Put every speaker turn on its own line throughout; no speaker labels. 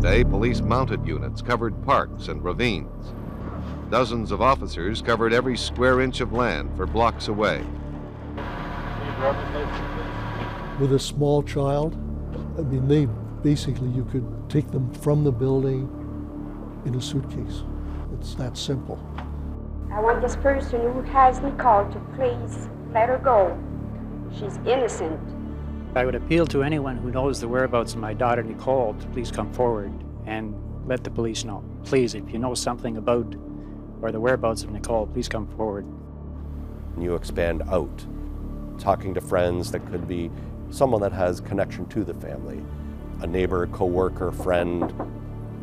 day, police mounted units covered parks and ravines. Dozens of officers covered every square inch of land for blocks away.
With a small child, I mean, you could take them from the building in a suitcase. It's that simple.
I want this person who has Nicole to please let her go. She's innocent.
I would appeal to anyone who knows the whereabouts of my daughter Nicole to please come forward and let the police know. Please, if you know something about or the whereabouts of Nicole, please come forward.
You expand out, talking to friends that could be someone that has connection to the family, a neighbor, coworker, friend,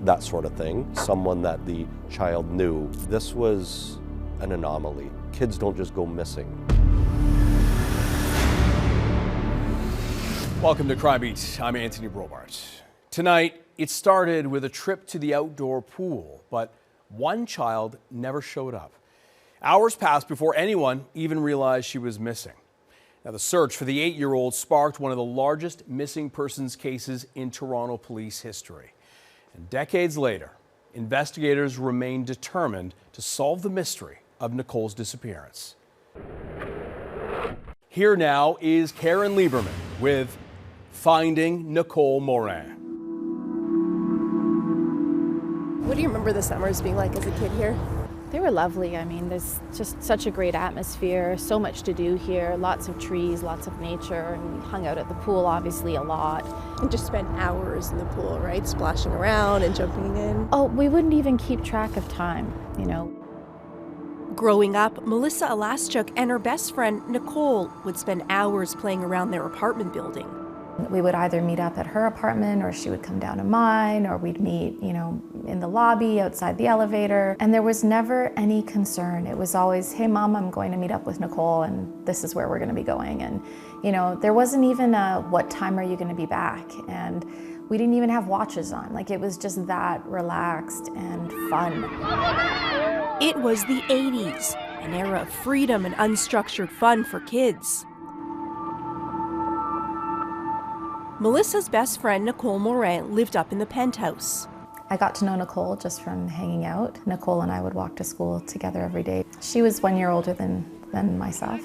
that sort of thing, someone that the child knew. This was an anomaly. Kids don't just go missing.
Welcome to Crime Beat. I'm Anthony Brobart. Tonight, it started with a trip to the outdoor pool, but one child never showed up. Hours passed before anyone even realized she was missing. Now, the search for the 8-year-old sparked one of the largest missing persons cases in Toronto police history. And decades later, investigators remain determined to solve the mystery of Nicole's disappearance. Here now is Karen Lieberman with Finding Nicole Morin.
What do you remember the summers being like as a kid here?
They were lovely. I mean, there's just such a great atmosphere, so much to do here, lots of trees, lots of nature, and we hung out at the pool obviously a lot.
And just spent hours in the pool, right? Splashing around and jumping in.
Oh, we wouldn't even keep track of time, you know.
Growing up, Melissa Alaschuk and her best friend Nicole would spend hours playing around their apartment building.
We would either meet up at her apartment or she would come down to mine, or we'd meet, you know, in the lobby outside the elevator. And there was never any concern. It was always, hey Mom, I'm going to meet up with Nicole and this is where we're gonna be going. And, you know, there wasn't even a, what time are you gonna be back? And we didn't even have watches on. Like, it was just that relaxed and fun.
It was the 80s, an era of freedom and unstructured fun for kids. Melissa's best friend, Nicole Morin, lived up in the penthouse.
I got to know Nicole just from hanging out. Nicole and I would walk to school together every day. She was 1 year older than myself.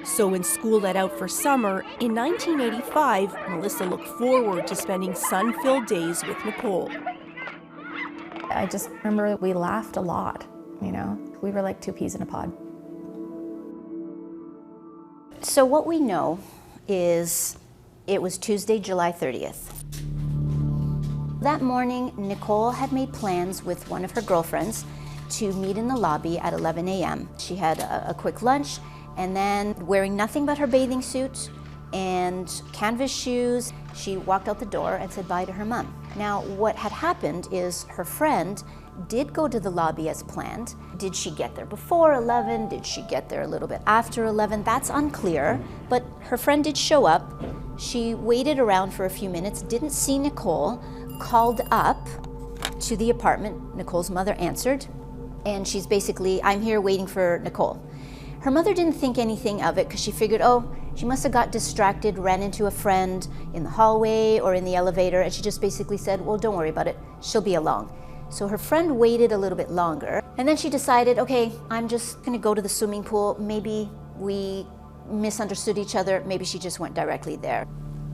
So when school let out for summer, in 1985, Melissa looked forward to spending sun-filled days with Nicole.
I just remember we laughed a lot, you know. We were like two peas in a pod.
So what we know is it was Tuesday, July 30th. That morning, Nicole had made plans with one of her girlfriends to meet in the lobby at 11 a.m. She had a quick lunch, and then wearing nothing but her bathing suit and canvas shoes, she walked out the door and said bye to her mom. Now, what had happened is her friend did go to the lobby as planned. Did she get there before 11? Did she get there a little bit after 11? That's unclear, but her friend did show up. She waited around for a few minutes, didn't see Nicole, called up to the apartment. Nicole's mother answered, and she's basically, I'm here waiting for Nicole. Her mother didn't think anything of it because she figured, oh, she must have got distracted, ran into a friend in the hallway or in the elevator, and she just basically said, well, don't worry about it, she'll be along. So her friend waited a little bit longer, and then she decided, okay, I'm just gonna go to the swimming pool. Maybe we misunderstood each other. Maybe she just went directly there.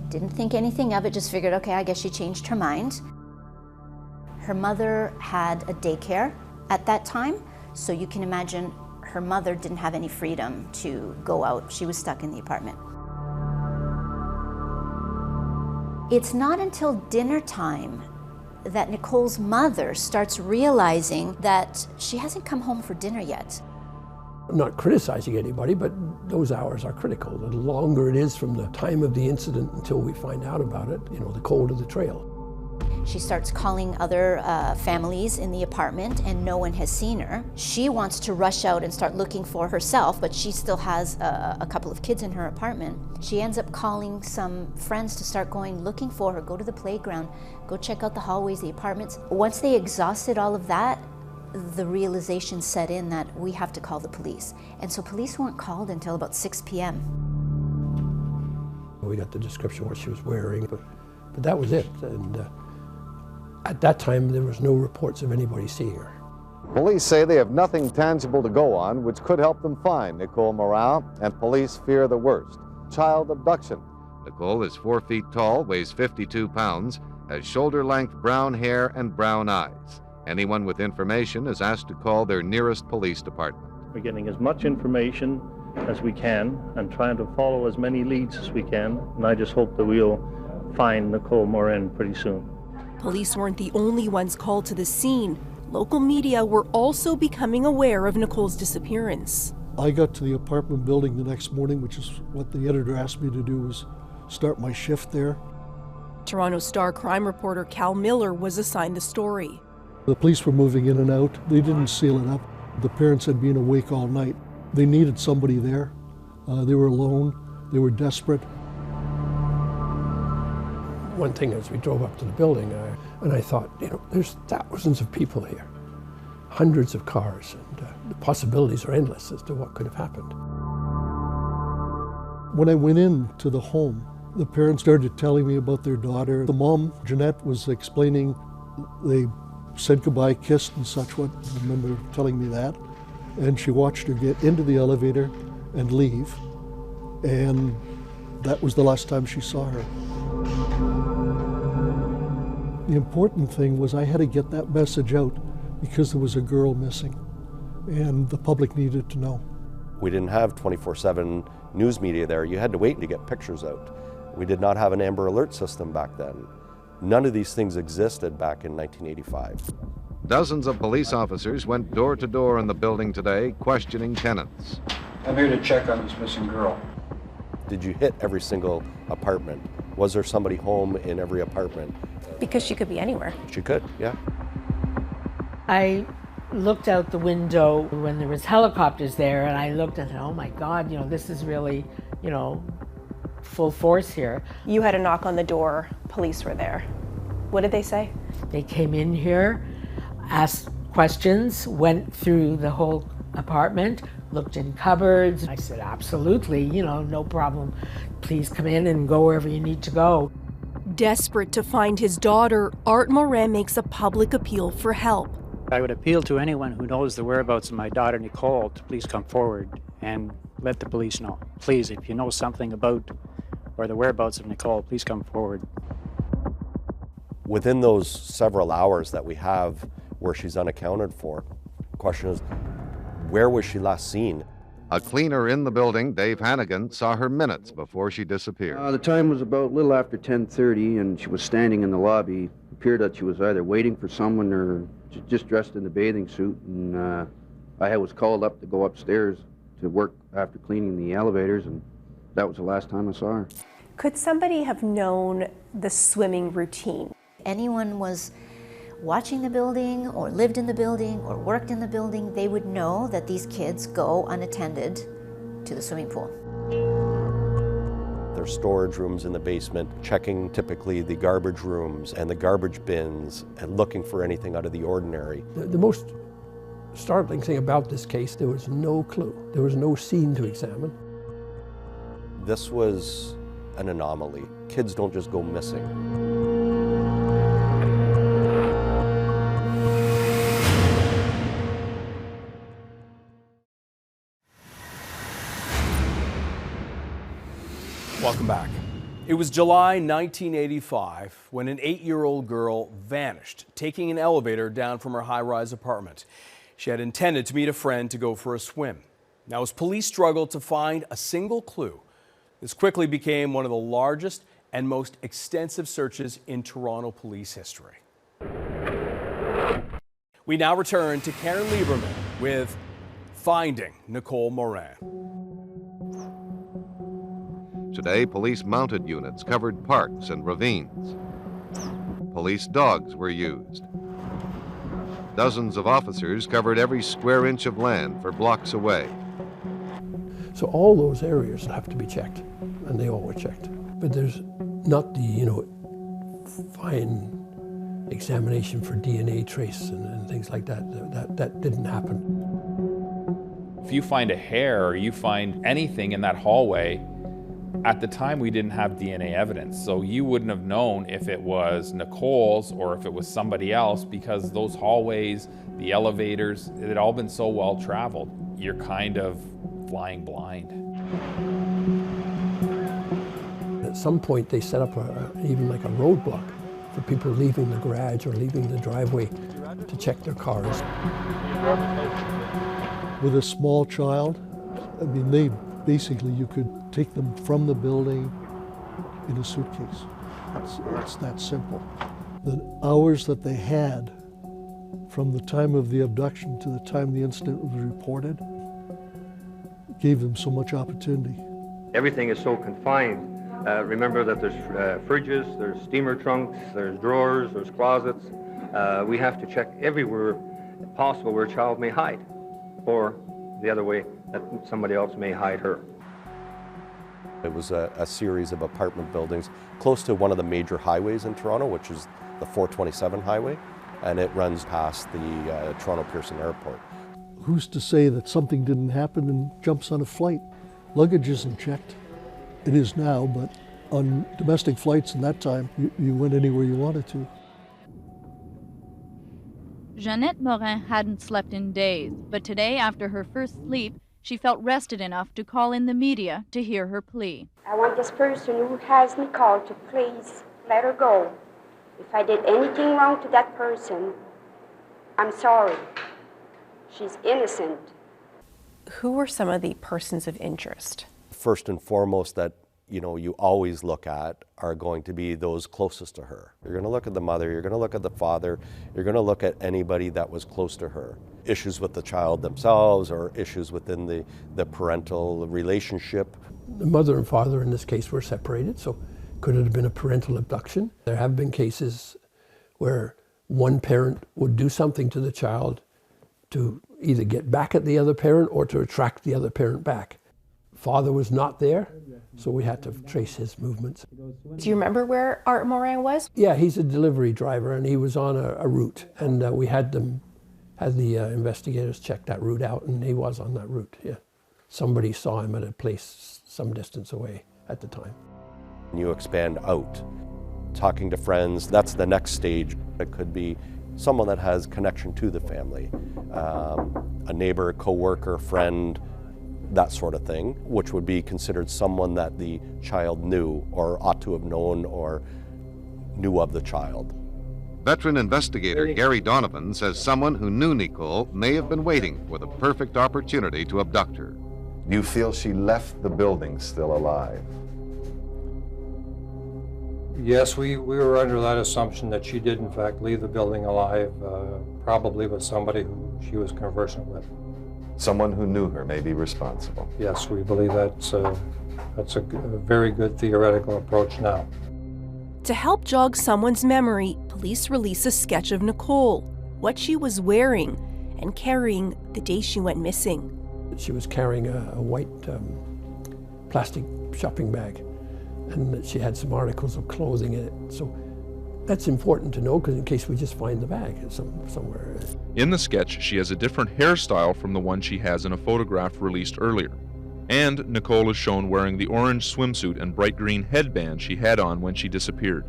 Didn't think anything of it, just figured, okay, I guess she changed her mind. Her mother had a daycare at that time, so you can imagine her mother didn't have any freedom to go out. She was stuck in the apartment. It's not until dinner time that Nicole's mother starts realizing that she hasn't come home for dinner yet.
I'm not criticizing anybody, but those hours are critical. The longer it is from the time of the incident until we find out about it, you know, the colder the trail.
She starts calling other families in the apartment, and no one has seen her. She wants to rush out and start looking for herself, but she still has a couple of kids in her apartment. She ends up calling some friends to start going looking for her, go to the playground, go check out the hallways, the apartments. Once they exhausted all of that, the realization set in that we have to call the police. And so police weren't called until about 6 p.m.
We got the description of what she was wearing, but
But that was it, and at that time there was no reports of anybody seeing her.
Police say they have nothing tangible to go on which could help them find Nicole Morin, and police fear the worst: child abduction. Nicole is 4 feet tall, weighs 52 pounds, has shoulder-length brown hair and brown eyes. Anyone with information is asked to call their nearest police department.
We're getting as much information as we can and trying to follow as many leads as we can, and I just hope that we'll find Nicole Morin pretty soon.
Police weren't the only ones called to the scene. Local media were also becoming aware of Nicole's disappearance.
I got to the apartment building the next morning, which is what the editor asked me to do, was start my shift there.
Toronto Star crime reporter Cal Miller was assigned the story.
The police were moving in and out. They didn't seal it up. The parents had been awake all night. They needed somebody there. They were alone. They were desperate.
One thing as we drove up to the building, and I thought, you know, there's thousands of people here, hundreds of cars, and the possibilities are endless as to what could have happened.
When I went into the home, the parents started telling me about their daughter. The mom, Jeanette, was explaining they said goodbye, kissed and such. What I remember telling me that. And she watched her get into the elevator and leave. And that was the last time she saw her. The important thing was I had to get that message out because there was a girl missing and the public needed to know.
We didn't have 24/7 news media there. You had to wait to get pictures out. We did not have an Amber Alert system back then. None of these things existed back in 1985.
Dozens of police officers went door to door in the building today, questioning tenants.
I'm here to check on this missing girl.
Did you hit every single apartment? Was there somebody home in every apartment?
Because she could be anywhere.
She could, yeah.
I looked out the window when there was helicopters there, and I looked and said, oh my God, you know, this is really, you know, full force here.
You had a knock on the door, police were there. What did they say?
They came in here, asked questions, went through the whole apartment, looked in cupboards. I said, absolutely, you know, no problem. Please come in and go wherever you need to go.
Desperate to find his daughter, Art Morin makes a public appeal for help.
I would appeal to anyone who knows the whereabouts of my daughter Nicole to please come forward and let the police know. Please, if you know something about or the whereabouts of Nicole, please come forward.
Within those several hours that we have where she's unaccounted for, the question is, where was she last seen?
A cleaner in the building, Dave Hannigan, saw her minutes before she disappeared.
The time was about a little after 10:30, and she was standing in the lobby. It appeared that she was either waiting for someone or just dressed in the bathing suit, and I was called up to go upstairs to work after cleaning the elevators, and that was the last time I saw her.
Could somebody have known the swimming routine?
Anyone was watching the building or lived in the building or worked in the building, they would know that these kids go unattended to the swimming pool.
There's storage rooms in the basement, checking typically the garbage rooms and the garbage bins and looking for anything out of the ordinary.
The most startling thing about this case, there was no clue. There was no scene to examine.
This was an anomaly. Kids don't just go missing.
Welcome back. It was July 1985 when an 8-year-old girl vanished, taking an elevator down from her high-rise apartment. She had intended to meet a friend to go for a swim. Now, as police struggled to find a single clue, this quickly became one of the largest and most extensive searches in Toronto police history. We now return to Karen Lieberman with Finding Nicole Morin.
Today, police mounted units covered parks and ravines. Police dogs were used. Dozens of officers covered every square inch of land for blocks away.
So all those areas have to be checked, and they all were checked. But there's not the, you know, fine examination for DNA trace and things like that. That didn't happen.
If you find a hair or you find anything in that hallway, At the time, we didn't have DNA evidence, so you wouldn't have known if it was Nicole's or if it was somebody else, because those hallways, the elevators, it had all been so well traveled. You're kind of flying blind.
At some point, they set up even like a roadblock for people leaving the garage or leaving the driveway to check their cars.
With a small child, I mean, basically you could take them from the building in a suitcase. It's that simple. The hours that they had from the time of the abduction to the time the incident was reported gave them so much opportunity.
Everything is so confined. Remember that there's fridges, there's steamer trunks, there's drawers, there's closets. We have to check everywhere possible where a child may hide, or the other way, that somebody else may hide her.
It was a series of apartment buildings close to one of the major highways in Toronto, which is the 427 highway, and it runs past the Toronto Pearson Airport.
Who's to say that something didn't happen and jumps on a flight? Luggage isn't checked. It is now, but on domestic flights in that time, you went anywhere you wanted to.
Jeannette Morin hadn't slept in days, but today, after her first sleep, she felt rested enough to call in the media to hear her plea.
I want this person who has Nicole to please let her go. If I did anything wrong to that person, I'm sorry. She's innocent.
Who were some of the persons of interest?
First and foremost that you always look at are going to be those closest to her. You're going to look at the mother, you're going to look at the father, you're going to look at anybody that was close to her. Issues with the child themselves or issues within the parental relationship.
The mother and father in this case were separated, so could it have been a parental abduction? There have been cases where one parent would do something to the child to either get back at the other parent or to attract the other parent back. Father was not there, so we had to trace his movements.
Do you remember where Art Morin was?
Yeah, he's a delivery driver and he was on a route, and we had the investigators check that route out, and he was on that route, yeah. Somebody saw him at a place some distance away at the time.
You expand out, talking to friends, that's the next stage. It could be someone that has connection to the family, a neighbor, co-worker, friend, that sort of thing, which would be considered someone that the child knew or ought to have known or knew of the child.
Veteran investigator Gary Donovan says someone who knew Nicole may have been waiting for the perfect opportunity to abduct her.
You feel she left the building still alive?
Yes, we were under that assumption that she did in fact leave the building alive, probably with somebody who she was conversant with.
Someone who knew her may be responsible.
Yes, we believe that's a very good theoretical approach now.
To help jog someone's memory, police release a sketch of Nicole, what she was wearing and carrying the day she went missing.
She was carrying a white plastic shopping bag, and she had some articles of clothing in it. So that's important to know, because in case we just find the bag somewhere.
In the sketch, she has a different hairstyle from the one she has in a photograph released earlier. And Nicole is shown wearing the orange swimsuit and bright green headband she had on when she disappeared.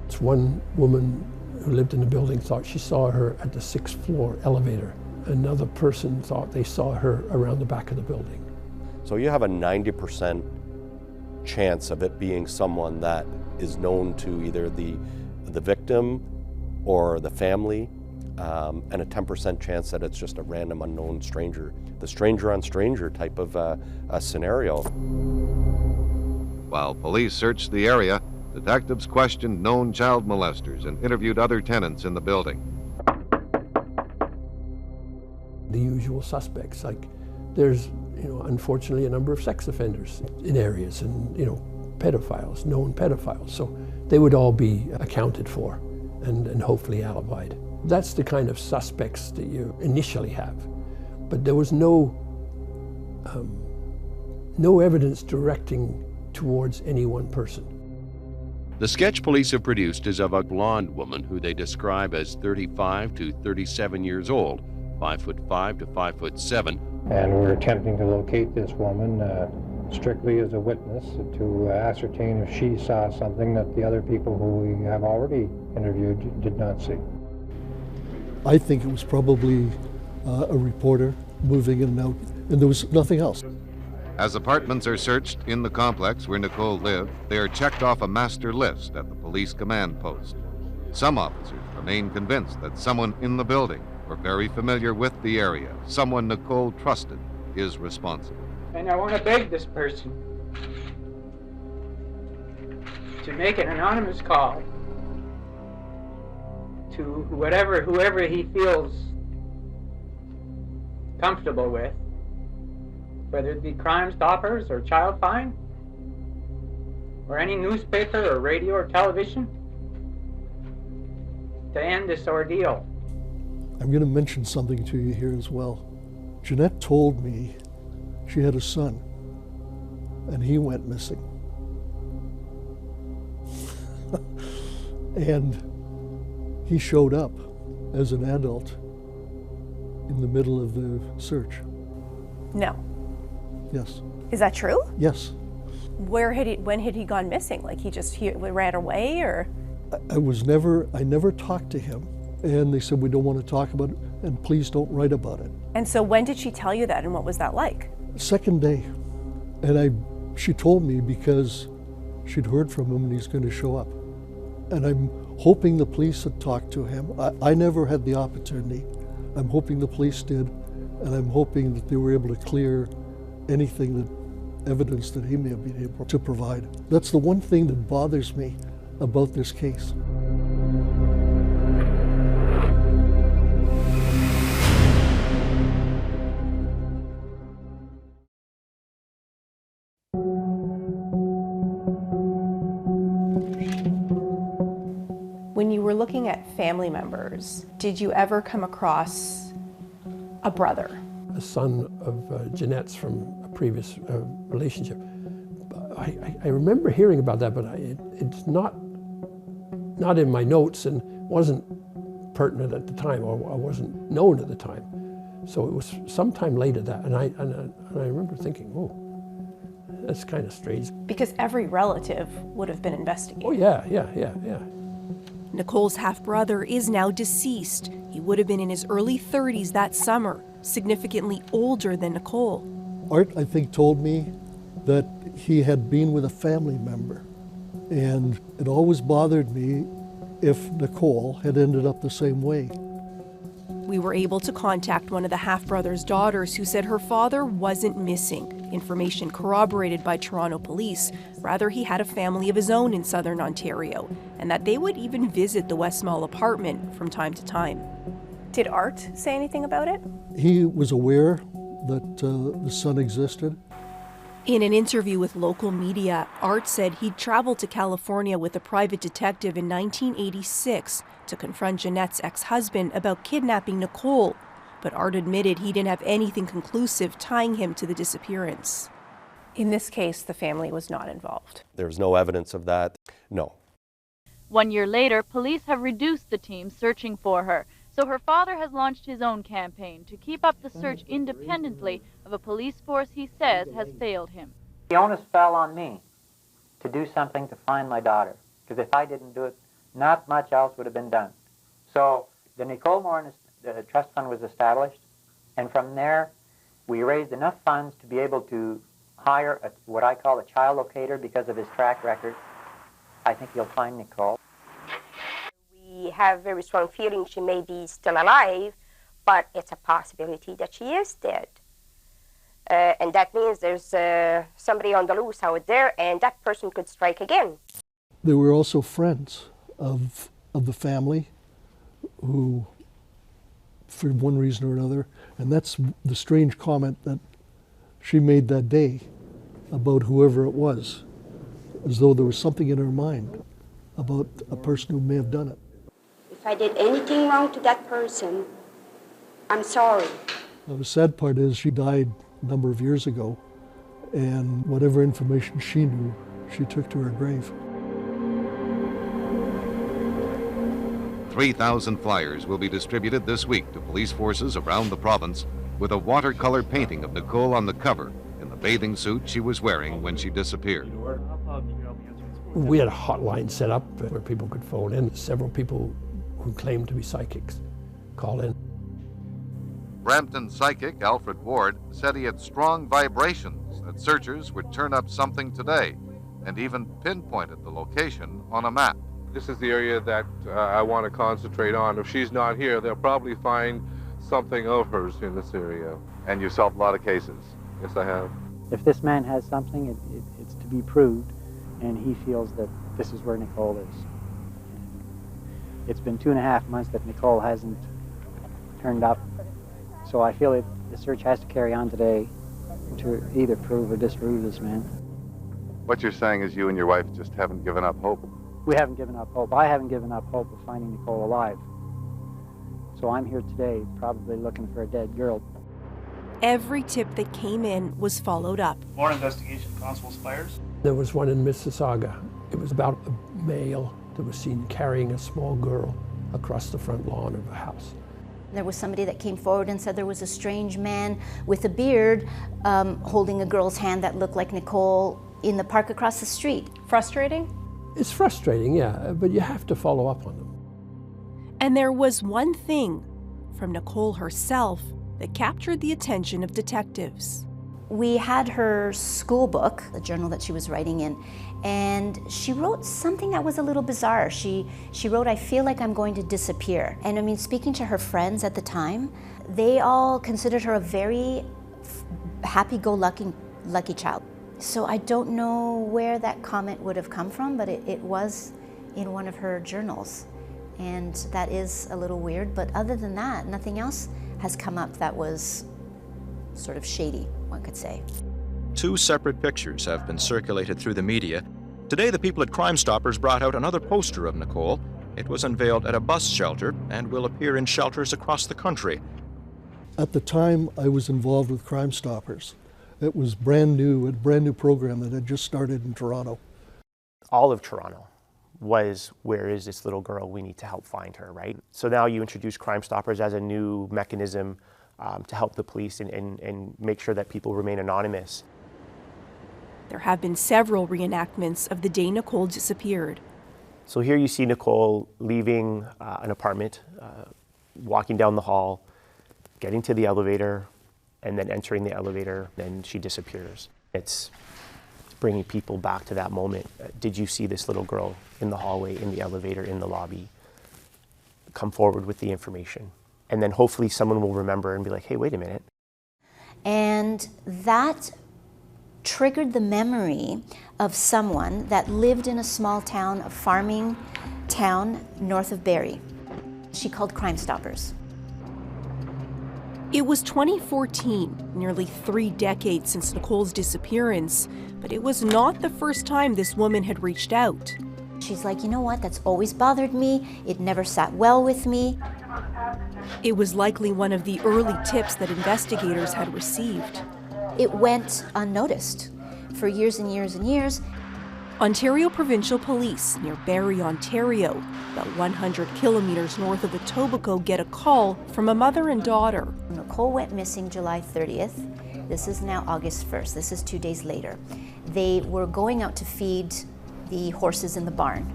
It's one woman who lived in the building thought she saw her at the 6th floor elevator. Another person thought they saw her around the back of the building.
So you have a 90% chance of it being someone that is known to either the victim or the family, and a 10% chance that it's just a random unknown stranger. The stranger on stranger type of a scenario.
While police searched the area, detectives questioned known child molesters and interviewed other tenants in the building.
The usual suspects, like there's, unfortunately a number of sex offenders in areas, and, pedophiles, known pedophiles. So they would all be accounted for and hopefully alibied. That's the kind of suspects that you initially have. But there was no evidence directing towards any one person.
The sketch police have produced is of a blonde woman who they describe as 35 to 37 years old, 5'5" to 5'7".
And we're attempting to locate this woman. strictly as a witness to ascertain if she saw something that the other people who we have already interviewed did not see.
I think it was probably a reporter moving in and out, and there was nothing else.
As apartments are searched in the complex where Nicole lived, they are checked off a master list at the police command post. Some officers remain convinced that someone in the building or very familiar with the area, someone Nicole trusted, is responsible.
And I want to beg this person to make an anonymous call to whoever he feels comfortable with, whether it be Crime Stoppers or Child Find, or any newspaper or radio or television, to end this ordeal.
I'm going to mention something to you here as well. Jeanette told me she had a son, and he went missing. And he showed up as an adult in the middle of the search.
No.
Yes.
Is that true?
Yes.
When had he gone missing? Like he ran away, or?
I never talked to him, and they said, we don't want to talk about it, and please don't write about it.
And so when did she tell you that, and what was that like?
Second day. And she told me because she'd heard from him and he's going to show up. And I'm hoping the police had talked to him. I never had the opportunity. I'm hoping the police did, and I'm hoping that they were able to clear anything evidence that he may have been able to provide. That's the one thing that bothers me about this case.
When you were looking at family members, did you ever come across a brother?
A son of Jeanette's from a previous relationship. I remember hearing about that, but it's not in my notes and wasn't pertinent at the time, or wasn't known at the time. So it was sometime later that, and I remember thinking, oh, that's kind of strange.
Because every relative would have been investigated.
Oh yeah.
Nicole's half-brother is now deceased. He would have been in his early 30s that summer, significantly older than Nicole.
Art, I think, told me that he had been with a family member, and it always bothered me if Nicole had ended up the same way.
We were able to contact one of the half-brother's daughters, who said her father wasn't missing, information corroborated by Toronto police. Rather, he had a family of his own in southern Ontario, and that they would even visit the West Mall apartment from time to time. Did Art say anything about it?
He was aware that the son existed.
In an interview with local media, Art said he'd traveled to California with a private detective in 1986 to confront Jeanette's ex-husband about kidnapping Nicole, but Art admitted he didn't have anything conclusive tying him to the disappearance. In this case, the family was not involved.
There's no evidence of that, no.
1 year later, police have reduced the team searching for her, so her father has launched his own campaign to keep up the search independently of a police force he says has failed him.
The onus fell on me to do something to find my daughter, because if I didn't do it, not much else would have been done. So the Nicole Morin Trust Fund was established, and from there we raised enough funds to be able to hire what I call a child locator because of his track record. I think you'll find Nicole.
We have very strong feeling she may be still alive, but it's a possibility that she is dead. And that means there's somebody on the loose out there, and that person could strike again.
There were also friends of the family who, for one reason or another, and that's the strange comment that she made that day about whoever it was, as though there was something in her mind about a person who may have done it.
If I did anything wrong to that person, I'm sorry.
Now, the sad part is she died a number of years ago, and whatever information she knew, she took to her grave.
3,000 flyers will be distributed this week to police forces around the province with a watercolor painting of Nicole on the cover in the bathing suit she was wearing when she disappeared.
We had a hotline set up where people could phone in. Several people who claimed to be psychics call in.
Brampton psychic Alfred Ward said he had strong vibrations that searchers would turn up something today, and even pinpointed the location on a map.
This is the area that I want to concentrate on. If she's not here, they'll probably find something of hers in this area.
And you've solved a lot of cases?
Yes, I have.
If this man has something, it's to be proved, and he feels that this is where Nicole is. It's been 2.5 months that Nicole hasn't turned up, so I feel the search has to carry on today to either prove or disprove this man.
What you're saying is you and your wife just haven't given up hope?
We haven't given up hope. I haven't given up hope of finding Nicole alive. So I'm here today probably looking for a dead girl.
Every tip that came in was followed up.
More investigation, Constable Spires.
There was one in Mississauga. It was about a male that was seen carrying a small girl across the front lawn of a house.
There was somebody that came forward and said there was a strange man with a beard holding a girl's hand that looked like Nicole in the park across the street.
Frustrating?
It's frustrating, yeah, but you have to follow up on them.
And there was one thing from Nicole herself that captured the attention of detectives.
We had her school book, the journal that she was writing in, and she wrote something that was a little bizarre. She wrote, "I feel like I'm going to disappear." And I mean, speaking to her friends at the time, they all considered her a very happy-go-lucky child. So I don't know where that comment would have come from, but it was in one of her journals. And that is a little weird, but other than that, nothing else has come up that was sort of shady, one could say.
2 separate pictures have been circulated through the media. Today, the people at Crime Stoppers brought out another poster of Nicole. It was unveiled at a bus shelter and will appear in shelters across the country.
At the time I was involved with Crime Stoppers, it was brand new, a brand new program that had just started in Toronto.
All of Toronto was, where is this little girl? We need to help find her, right? So now you introduce Crime Stoppers as a new mechanism to help the police and make sure that people remain anonymous.
There have been several reenactments of the day Nicole disappeared.
So here you see Nicole leaving an apartment, walking down the hall, getting to the elevator, and then entering the elevator, then she disappears. It's bringing people back to that moment. Did you see this little girl in the hallway, in the elevator, in the lobby? Come forward with the information. And then hopefully someone will remember and be like, hey, wait a minute.
And that triggered the memory of someone that lived in a small town, a farming town north of Barrie. She called Crime Stoppers.
It was 2014, nearly 3 decades since Nicole's disappearance, but it was not the first time this woman had reached out.
She's like, you know what, that's always bothered me. It never sat well with me.
It was likely one of the early tips that investigators had received.
It went unnoticed for years and years and years.
Ontario Provincial Police near Barrie, Ontario, about 100 kilometers north of Etobicoke, get a call from a mother and daughter.
Nicole went missing July 30th. This is now August 1st. This is 2 days later. They were going out to feed the horses in the barn.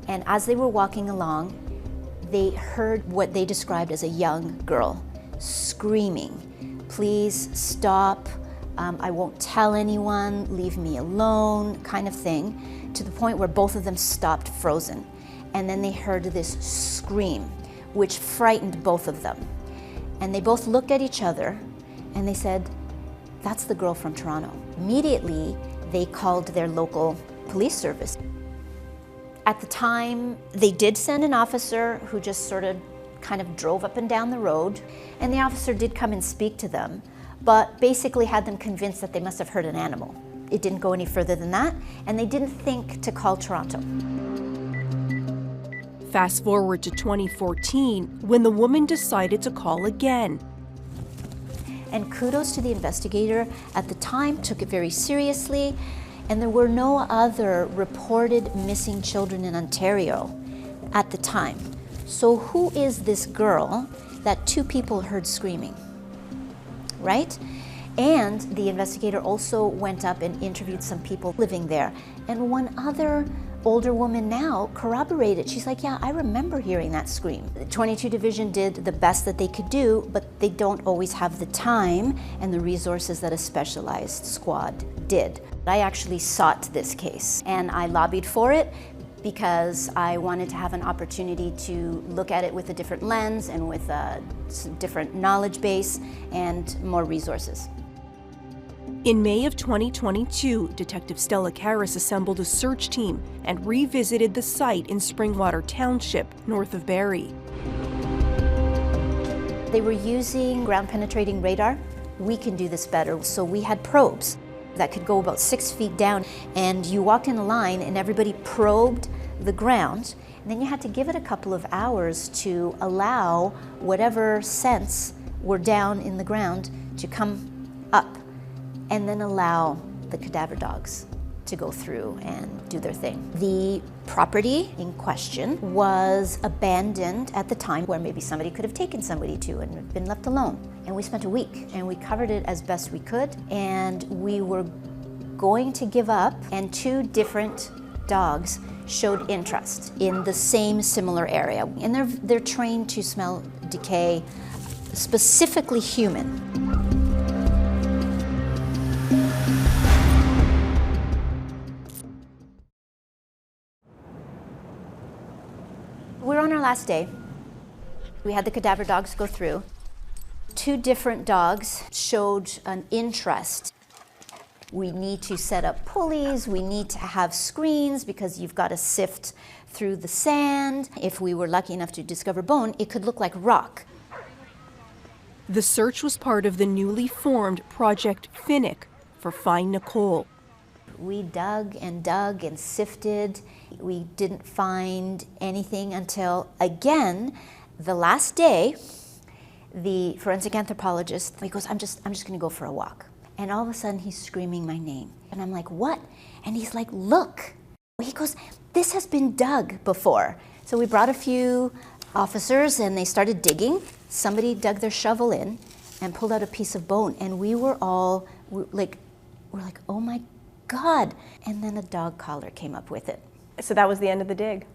And as they were walking along, they heard what they described as a young girl screaming, "Please stop. I won't tell anyone, leave me alone," kind of thing, to the point where both of them stopped frozen. And then they heard this scream, which frightened both of them. And they both looked at each other and they said, "That's the girl from Toronto." Immediately, they called their local police service. At the time, they did send an officer who just sort of kind of drove up and down the road, and the officer did come and speak to them, but basically had them convinced that they must have heard an animal. It didn't go any further than that, and they didn't think to call Toronto.
Fast forward to 2014, when the woman decided to call again.
And kudos to the investigator at the time, took it very seriously, and there were no other reported missing children in Ontario at the time. So who is this girl that 2 people heard screaming, right? And the investigator also went up and interviewed some people living there. And one other older woman now corroborated. She's like, yeah, I remember hearing that scream. The 22 Division did the best that they could do, but they don't always have the time and the resources that a specialized squad did. I actually sought this case and I lobbied for it because I wanted to have an opportunity to look at it with a different lens and with a different knowledge base and more resources.
In May of 2022, Detective Stella Karras assembled a search team and revisited the site in Springwater Township, north of Barrie.
They were using ground-penetrating radar. We can do this better. So we had probes that could go about 6 feet down, and you walked in a line and everybody probed the ground, and then you had to give it a couple of hours to allow whatever scents were down in the ground to come up, and then allow the cadaver dogs to go through and do their thing. The property in question was abandoned at the time where maybe somebody could have taken somebody to and been left alone. And we spent a week and we covered it as best we could, and we were going to give up, and 2 different dogs showed interest in the same similar area. And they're trained to smell decay, specifically human. We're on our last day. We had the cadaver dogs go through. 2 different dogs showed an interest. We need to set up pulleys, we need to have screens because you've got to sift through the sand. If we were lucky enough to discover bone, it could look like rock.
The search was part of the newly formed Project Finnick for Find Nicole.
We dug and sifted. We didn't find anything until, again, the last day, the forensic anthropologist, he goes, I'm just gonna go for a walk. And all of a sudden he's screaming my name. And I'm like, what? And he's like, look. He goes, this has been dug before. So we brought a few officers and they started digging. Somebody dug their shovel in and pulled out a piece of bone. And we were all we're like, oh my God. And then a dog collar came up with it.
So that was the end of the dig?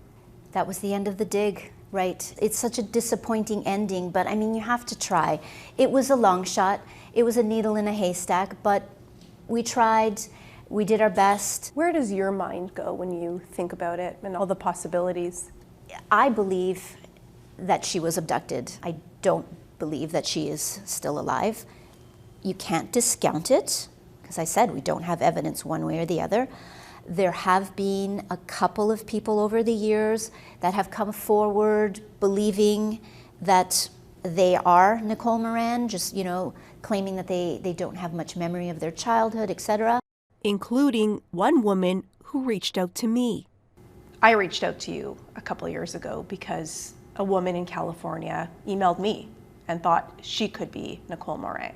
That was the end of the dig, right. It's such a disappointing ending, but I mean, you have to try. It was a long shot. It was a needle in a haystack, but we tried, we did our best.
Where does your mind go when you think about it and all the possibilities?
I believe that she was abducted. I don't believe that she is still alive. You can't discount it. As I said, we don't have evidence one way or the other. There have been a couple of people over the years that have come forward believing that they are Nicole Morin, just, claiming that they don't have much memory of their childhood, etc.
Including one woman who reached out to me.
I reached out to you a couple of years ago because a woman in California emailed me and thought she could be Nicole Morin.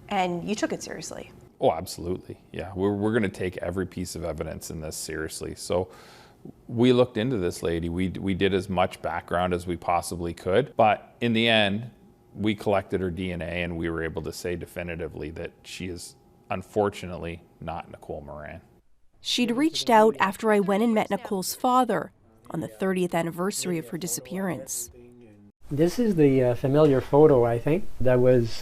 And you took it seriously.
Oh, absolutely. Yeah, we're going to take every piece of evidence in this seriously. So we looked into this lady. We did as much background as we possibly could. But in the end, we collected her DNA and we were able to say definitively that she is unfortunately not Nicole Morin.
She'd reached out after I went and met Nicole's father on the 30th anniversary of her disappearance.
This is the familiar photo, I think, that was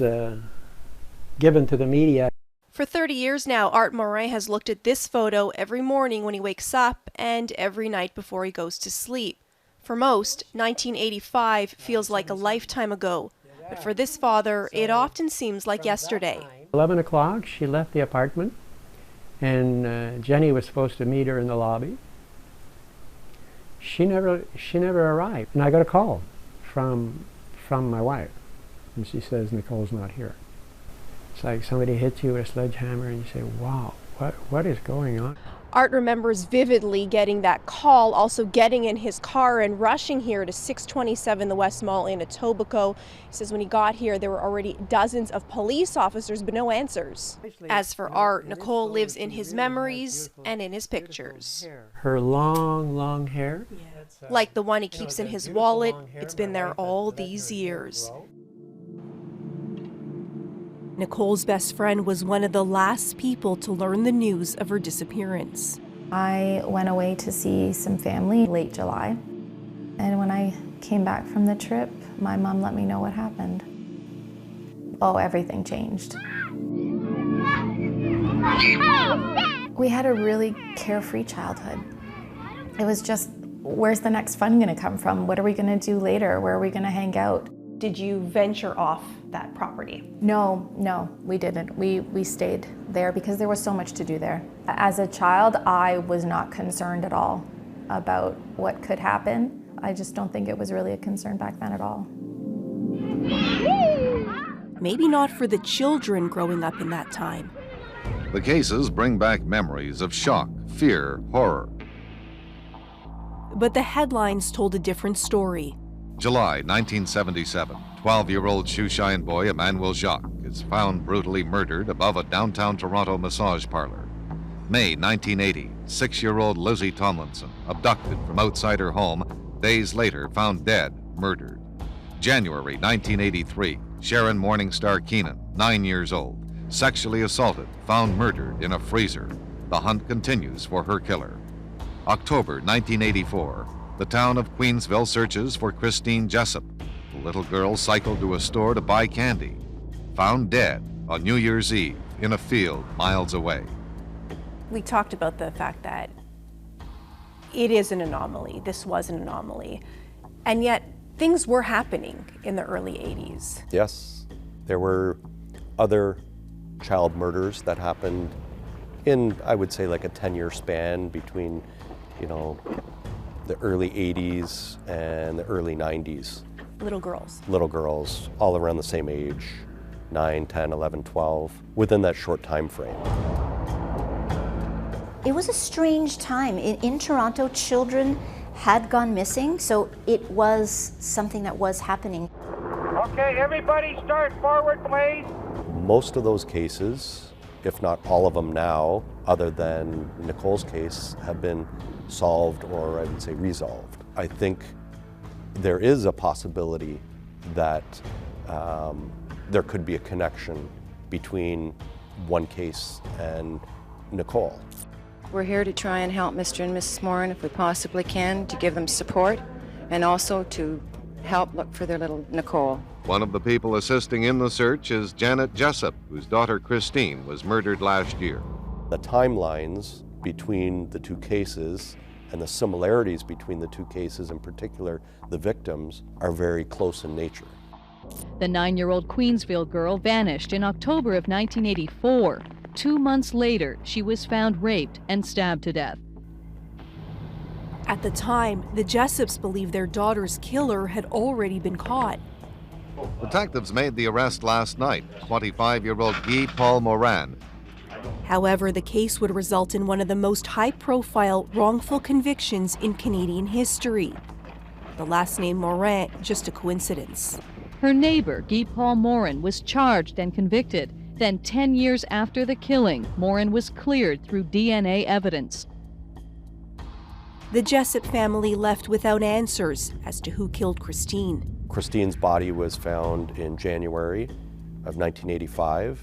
given to the media.
For 30 years now, Art Morin has looked at this photo every morning when he wakes up and every night before he goes to sleep. For most, 1985 feels like a lifetime ago, but for this father, it often seems like yesterday.
11 o'clock, she left the apartment, and Jenny was supposed to meet her in the lobby. She never arrived, and I got a call from my wife, and she says, Nicole's not here. It's like somebody hits you with a sledgehammer and you say, wow, what is going on?
Art remembers vividly getting that call, also getting in his car and rushing here to 627 the West Mall in Etobicoke. He says when he got here, there were already dozens of police officers, but no answers.
As for Art, Nicole lives in his memories and in his pictures.
Her long, long hair.
Like the one he keeps in his wallet, it's been there all these years. Nicole's best friend was one of the last people to learn the news of her disappearance.
I went away to see some family late July, and when I came back from the trip, my mom let me know what happened. Oh, everything changed. We had a really carefree childhood. It was just, where's the next fun gonna come from? What are we gonna do later? Where are we gonna hang out?
Did you venture off that property?
No, we didn't. We stayed there because there was so much to do there. As a child, I was not concerned at all about what could happen. I just don't think it was really a concern back then at all.
Maybe not for the children growing up in that time.
The cases bring back memories of shock, fear, horror.
But the headlines told a different story.
July 1977, 12-year-old shoeshine boy Emmanuel Jacques is found brutally murdered above a downtown Toronto massage parlor. May 1980, 6-year-old Lizzie Tomlinson, abducted from outside her home, days later found dead, murdered. January 1983, Sharon Morningstar Keenan, 9 years old, sexually assaulted, found murdered in a freezer. The hunt continues for her killer. October 1984, the town of Queensville searches for Christine Jessup. The little girl cycled to a store to buy candy. Found dead on New Year's Eve in a field miles away.
We talked about the fact that it is an anomaly. This was an anomaly. And yet, things were happening in the early 80s.
Yes, there were other child murders that happened in, I would say, like a 10-year span between, the early 80s and the early 90s.
Little girls.
Little girls, all around the same age, 9, 10, 11, 12, within that short time frame.
It was a strange time. In Toronto, children had gone missing, so it was something that was happening.
Okay, everybody start forward, please.
Most of those cases, if not all of them now, other than Nicole's case, have been solved or I would say resolved. I think there is a possibility that there could be a connection between one case and Nicole.
We're here to try and help Mr. and Mrs. Morin if we possibly can, to give them support and also to help look for their little Nicole.
One of the people assisting in the search is Janet Jessup, whose daughter Christine was murdered last year.
The timelines between the two cases and the similarities between the two cases, in particular the victims, are very close in nature.
The 9-year-old Queensville girl vanished in October of 1984. 2 months later, she was found raped and stabbed to death.
At the time, the Jessups believed their daughter's killer had already been caught.
Detectives made the arrest last night, 25-year-old Nicole Morin.
However, the case would result in one of the most high-profile wrongful convictions in Canadian history. The last name Morin, just a coincidence.
Her neighbor, Nicole Morin, was charged and convicted. Then 10 years after the killing, Morin was cleared through DNA evidence.
The Jessup family left without answers as to who killed Christine.
Christine's body was found in January of 1985,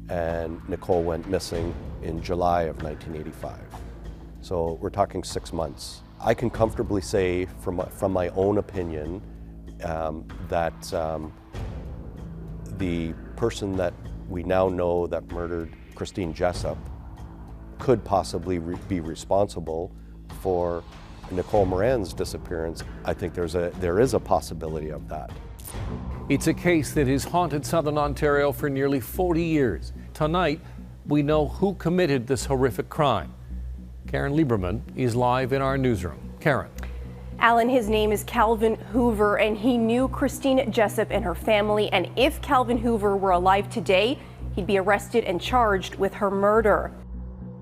and Nicole went missing in July of 1985. So we're talking 6 months. I can comfortably say from my own opinion that the person that we now know that murdered Christine Jessup could possibly be responsible for Nicole Morin's disappearance. I think there is a possibility of that.
It's a case that has haunted Southern Ontario for nearly 40 years. Tonight, we know who committed this horrific crime. Karen Lieberman is live in our newsroom. Karen.
Alan, his name is Calvin Hoover, and he knew Christine Jessup and her family, and if Calvin Hoover were alive today, he'd be arrested and charged with her murder.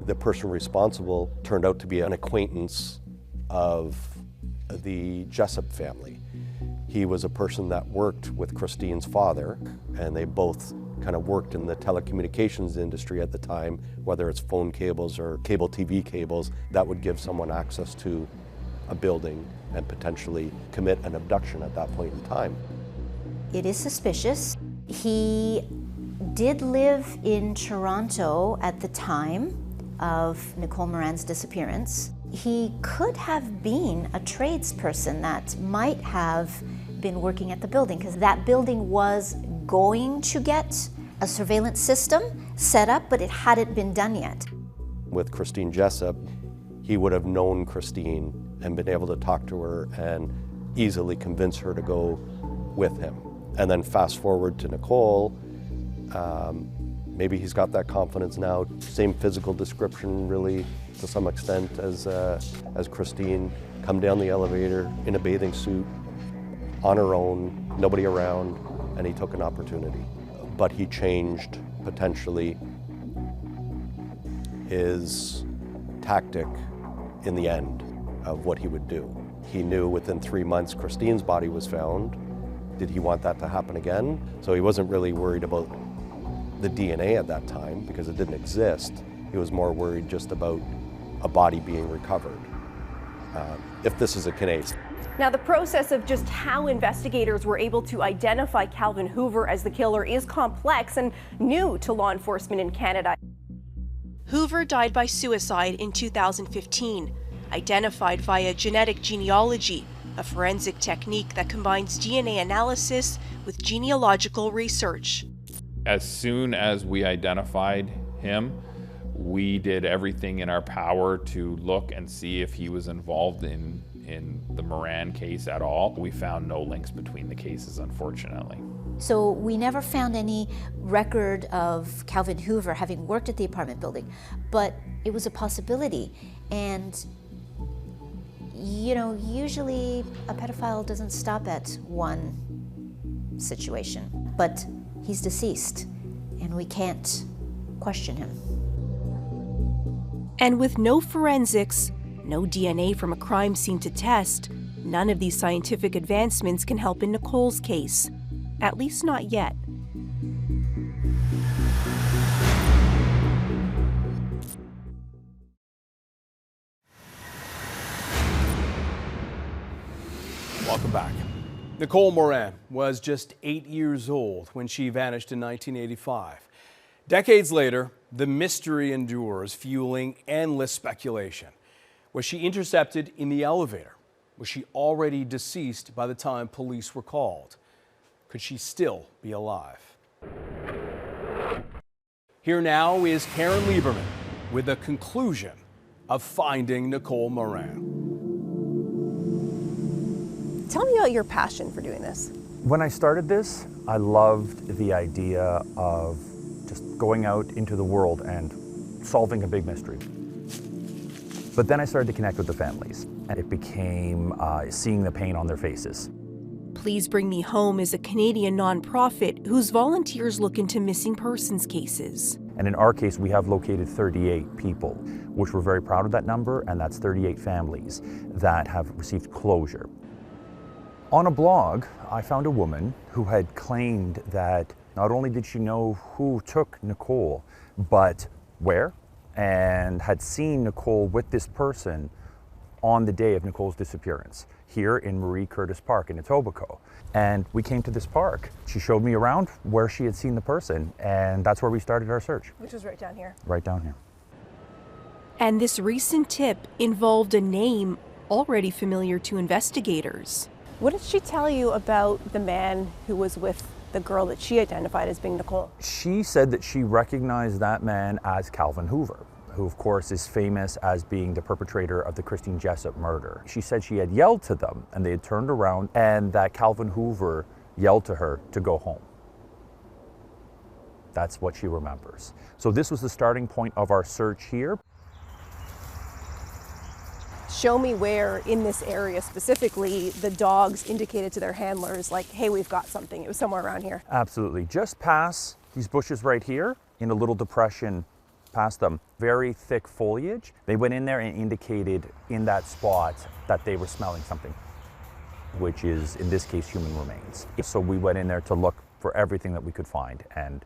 The person responsible turned out to be an acquaintance of the Jessup family. He was a person that worked with Christine's father, and they both kind of worked in the telecommunications industry at the time, whether it's phone cables or cable TV cables, that would give someone access to a building and potentially commit an abduction at that point in time.
It is suspicious. He did live in Toronto at the time of Nicole Morin's disappearance. He could have been a tradesperson that might have been working at the building, because that building was going to get a surveillance system set up, but it hadn't been done yet.
With Christine Jessup, he would have known Christine and been able to talk to her and easily convince her to go with him. And then fast forward to Nicole, maybe he's got that confidence now, same physical description really to some extent as Christine, come down the elevator in a bathing suit, on her own, nobody around, and he took an opportunity. But he changed potentially his tactic in the end of what he would do. He knew within 3 months Christine's body was found. Did he want that to happen again? So he wasn't really worried about the DNA at that time because it didn't exist. He was more worried just about a body being recovered, if this is a case.
Now, the process of just how investigators were able to identify Calvin Hoover as the killer is complex and new to law enforcement in Canada. Hoover died by suicide in 2015, identified via genetic genealogy, a forensic technique that combines DNA analysis with genealogical research.
As soon as we identified him, we did everything in our power to look and see if he was involved in the Morin case at all. We found no links between the cases, unfortunately.
So we never found any record of Calvin Hoover having worked at the apartment building, but it was a possibility. And you know, usually a pedophile doesn't stop at one situation, but he's deceased and we can't question him.
And with no forensics, no DNA from a crime scene to test, none of these scientific advancements can help in Nicole's case. At least not yet.
Welcome back. Nicole Morin was just 8 years old when she vanished in 1985. Decades later, the mystery endures, fueling endless speculation. Was she intercepted in the elevator? Was she already deceased by the time police were called? Could she still be alive? Here now is Karen Lieberman with the conclusion of finding Nicole Morin.
Tell me about your passion for doing this.
When I started this, I loved the idea of just going out into the world and solving a big mystery. But then I started to connect with the families, and it became seeing the pain on their faces.
Please Bring Me Home is a Canadian nonprofit whose volunteers look into missing persons cases.
And in our case, we have located 38 people, which we're very proud of that number, and that's 38 families that have received closure. On a blog, I found a woman who had claimed that not only did she know who took Nicole, but where, and had seen Nicole with this person on the day of Nicole's disappearance, here in Marie Curtis Park in Etobicoke. And we came to this park. She showed me around where she had seen the person, and that's where we started our search.
Which was right down here.
Right down here.
And this recent tip involved a name already familiar to investigators.
What did she tell you about the man who was with the girl that she identified as being Nicole?
She said that she recognized that man as Calvin Hoover, who of course is famous as being the perpetrator of the Christine Jessup murder. She said she had yelled to them and they had turned around and that Calvin Hoover yelled to her to go home. That's what she remembers. So this was the starting point of our search here.
Show me where in this area specifically the dogs indicated to their handlers like, hey, we've got something. It was somewhere around here.
Absolutely. Just past these bushes right here in a little depression past them. Very thick foliage. They went in there and indicated in that spot that they were smelling something, which is in this case human remains. So we went in there to look for everything that we could find and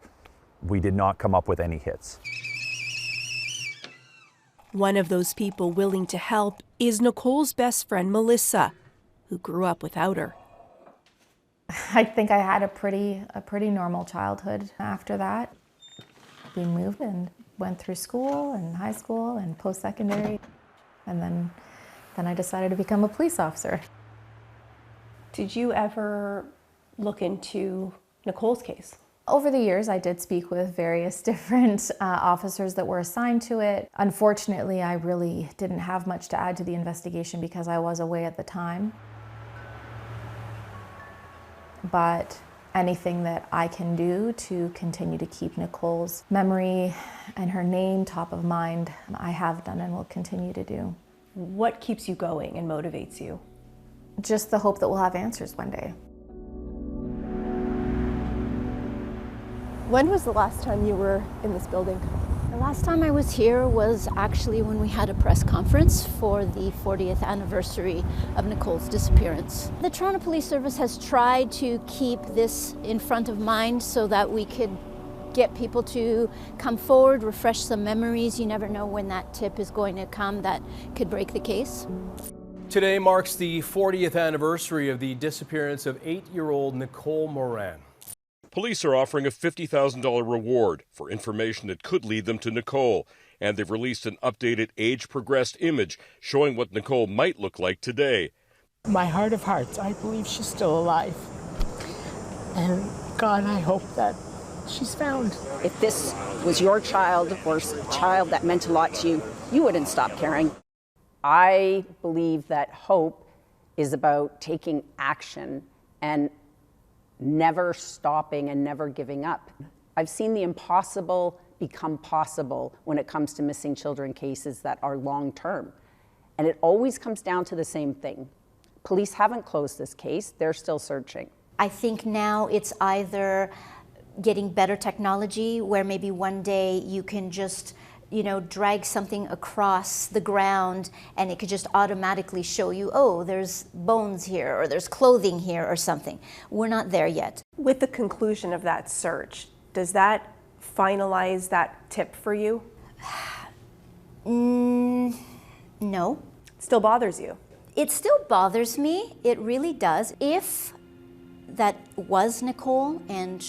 we did not come up with any hits.
One of those people willing to help is Nicole's best friend, Melissa, who grew up without her.
I think I had a pretty normal childhood after that. We moved and went through school and high school and post-secondary, and then I decided to become a police officer.
Did you ever look into Nicole's case?
Over the years, I did speak with various different officers that were assigned to it. Unfortunately, I really didn't have much to add to the investigation because I was away at the time. But anything that I can do to continue to keep Nicole's memory and her name top of mind, I have done and will continue to do.
What keeps you going and motivates you?
Just the hope that we'll have answers one day.
When was the last time you were in this building?
The last time I was here was actually when we had a press conference for the 40th anniversary of Nicole's disappearance. The Toronto Police Service has tried to keep this in front of mind so that we could get people to come forward, refresh some memories. You never know when that tip is going to come that could break the case.
Today marks the 40th anniversary of the disappearance of 8-year-old Nicole Morin.
Police are offering a $50,000 reward for information that could lead them to Nicole, and they've released an updated age-progressed image showing what Nicole might look like today.
My heart of hearts, I believe she's still alive. And God, I hope that she's found.
If this was your child or a child that meant a lot to you, you wouldn't stop caring. I believe that hope is about taking action and never stopping and never giving up. I've seen the impossible become possible when it comes to missing children cases that are long-term. And it always comes down to the same thing. Police haven't closed this case, they're still searching.
I think now it's either getting better technology where maybe one day you can just drag something across the ground and it could just automatically show you, oh, there's bones here or there's clothing here or something. We're not there yet.
With the conclusion of that search, does that finalize that tip for you?
No.
Still bothers you?
It still bothers me. It really does. If that was Nicole and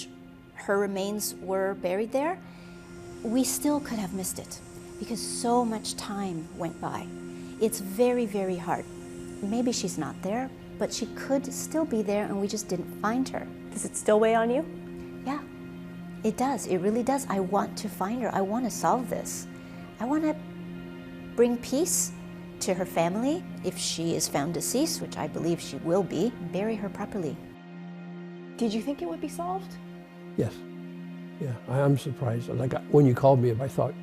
her remains were buried there, we still could have missed it because so much time went by. It's very, very hard. Maybe she's not there, but she could still be there and we just didn't find her.
Does it still weigh on you?
Yeah, it does. It really does. I want to find her. I want to solve this. I want to bring peace to her family. If she is found deceased, which I believe she will be, bury her properly.
Did you think it would be solved?
Yes. Yeah, I'm surprised. Like when you called me, I thought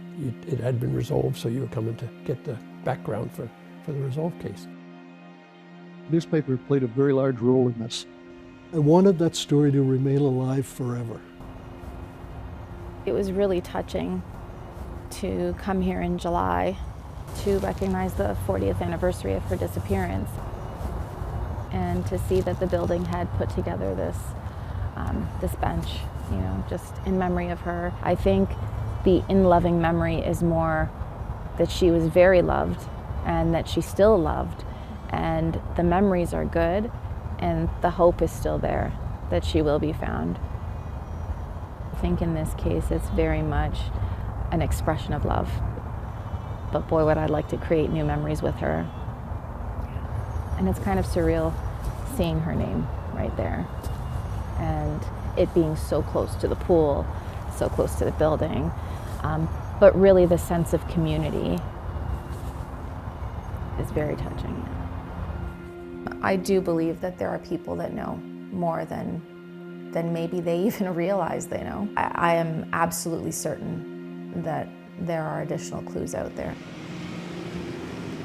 it had been resolved, so you were coming to get the background for the resolved case.
Newspaper played a very large role in this. I wanted that story to remain alive forever.
It was really touching to come here in July to recognize the 40th anniversary of her disappearance and to see that the building had put together this bench, just in memory of her. I think the in-loving memory is more that she was very loved and that she's still loved, and the memories are good and the hope is still there that she will be found. I think in this case it's very much an expression of love, but boy, would I like to create new memories with her. And it's kind of surreal seeing her name right there and it being so close to the pool, so close to the building, but really the sense of community is very touching. I do believe that there are people that know more than maybe they even realize they know. I am absolutely certain that there are additional clues out there.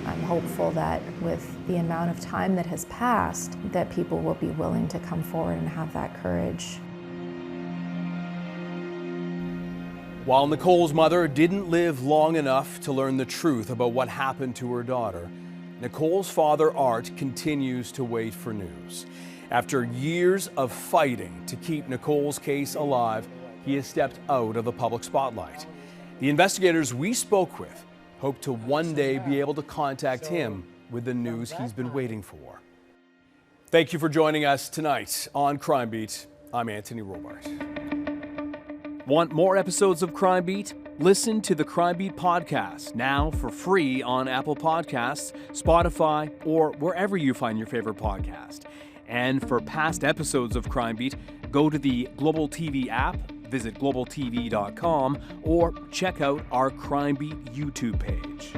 I'm hopeful that with the amount of time that has passed, that people will be willing to come forward and have that courage.
While Nicole's mother didn't live long enough to learn the truth about what happened to her daughter, Nicole's father, Art, continues to wait for news. After years of fighting to keep Nicole's case alive, he has stepped out of the public spotlight. The investigators we spoke with hope to one day be able to contact him with the news he's been waiting for. Thank you for joining us tonight on Crime Beat. I'm Anthony Robart. Want more episodes of Crime Beat? Listen to the Crime Beat podcast now for free on Apple Podcasts, Spotify, or wherever you find your favorite podcast. And for past episodes of Crime Beat, go to the Global TV app, visit globaltv.com, or check out our Crime Beat YouTube page.